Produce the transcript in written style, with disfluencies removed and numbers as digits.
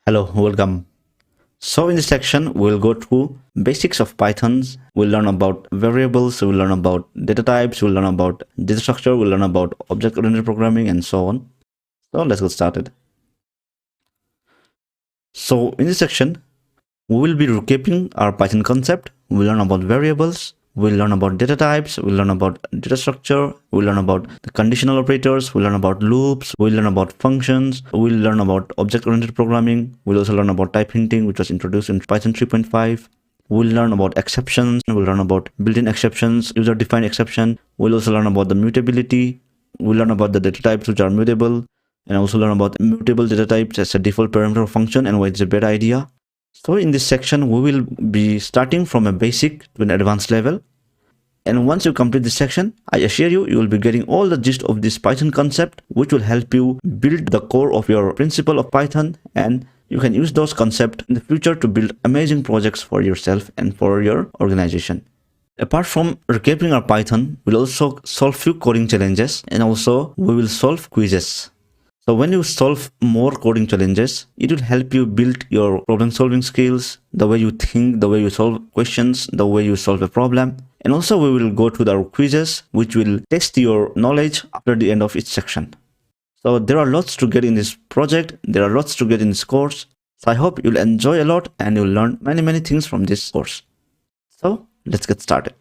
Hello, welcome. So in this section, we'll go through basics of Pythons. We'll learn about variables, we'll learn about data types, we'll learn about data structure, we'll learn about object-oriented programming, and so on. So let's get started. So in this section, we will be recapping our Python concept. We'll learn about variables, we'll learn about data types, we'll learn about data structure, we'll learn about the conditional operators, we'll learn about loops, we'll learn about functions, we'll learn about object-oriented programming, we'll also learn about type hinting, which was introduced in Python 3.5. We'll learn about exceptions, we'll learn about built-in exceptions, user-defined exception. We'll also learn about the mutability, we'll learn about the data types which are mutable, and also learn about mutable data types as a default parameter function and why it's a bad idea. So in this section, we will be starting from a basic to an advanced level. And once you complete this section, I assure you, you will be getting all the gist of this Python concept, which will help you build the core of your principle of Python. And you can use those concepts in the future to build amazing projects for yourself and for your organization. Apart from recapping our Python, we'll also solve few coding challenges, and also we will solve quizzes. So when you solve more coding challenges, it will help you build your problem solving skills, the way you think, the way you solve questions, the way you solve a problem. And also we will go through the quizzes, which will test your knowledge after the end of each section. So there are lots to get in this project. There are lots to get in this course. So I hope you'll enjoy a lot and you'll learn many things from this course. So let's get started.